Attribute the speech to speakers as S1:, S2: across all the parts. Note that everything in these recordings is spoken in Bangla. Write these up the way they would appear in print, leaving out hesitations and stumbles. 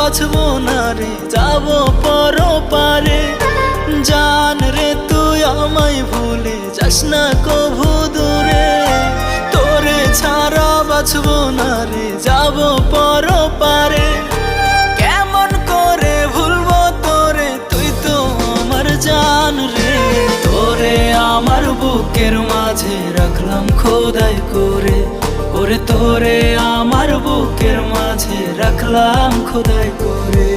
S1: বাঁচবো না রে, যাবো পরপারে। জান রে তুই আমায় ভুলে যাস না কভু দূরে, তোরে ছাড়া বাঁচবো না রে, যাবো পরপারে। কেমন করে ভুলবো তোরে, তুই তো আমার জান রে। তোরে আমার বুকের মাঝে রাখলাম খোদাই করে, ওরে তোরে আমার বুকের মাঝে রাখলাম খোদাই করে।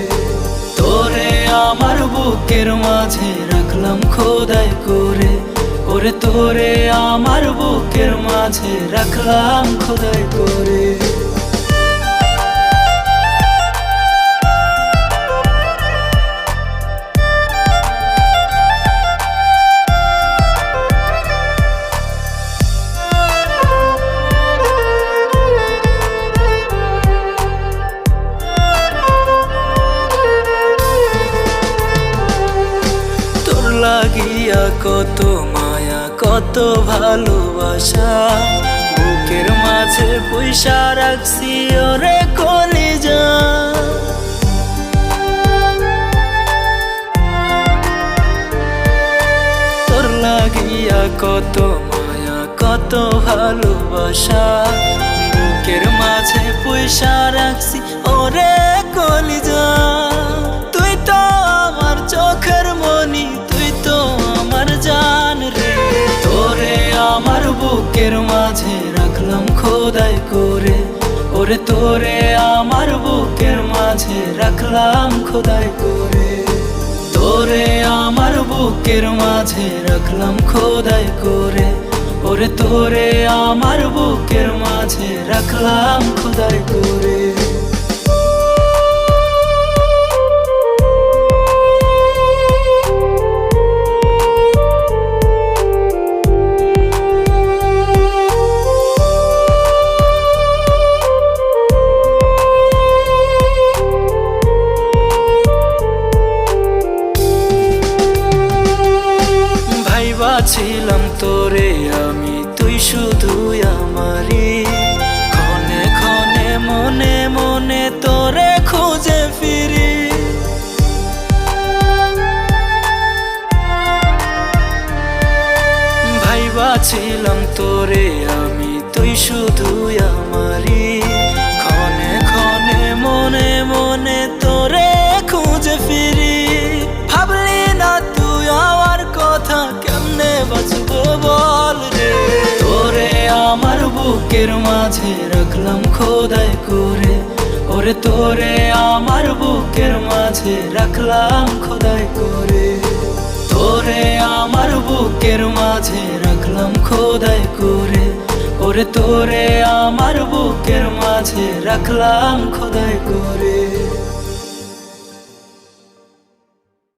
S1: তোরে আমার বুকের মাঝে রাখলাম খোদাই করে, ওরে তোরে আমার বুকের মাঝে রাখলাম খোদাই করে। লাগিয়া কত মায়া কত ভালোবাসা, বুকের মাঝে পয়সা রাখছি ওরে কলিজা। তোর লাগিয়া কত মায়া কত ভালোবাসা, বুকের মাঝে পয়সা রাখছি ওরে কলিজা। তুই তো আমার চোখের মনি, তুই তো আমার জান রে। তোরে আমার বুকের মাঝে রাখলাম খোদাই করে, ওরে তোরে আমার বুকের মাঝে রাখলাম খোদাই করে। তোরে আমার বুকের মাঝে রাখলাম খোদাই করে, ওরে তোরে আমার বুকের মাঝে রাখলাম খোদাই করে। ছিলাম তোরে আমি, তুই শুধু আমারি, ক্ষণে ক্ষণে মনে মনে তোরে খুঁজে ফিরি। ভাইবা ছিলাম তোরে আমি, তুই শুধু আমারি, ক্ষণে ক্ষণে মনে মনে তোরে খুঁজে ফিরি। ভাবলি না তুই আমার কথা, কেমনে বাঁচবো বল রে। তোরে আমার বুকের মাঝে রাখলাম খোদাই করে, ওরে তোরে আমার বুকের মাঝে রাখলাম খোদাই করে। তোরে আমার বুকের মাঝে রাখলাম খোদাই করে, ওরে তোরে আমার বুকের মাঝে রাখলাম খোদাই করে।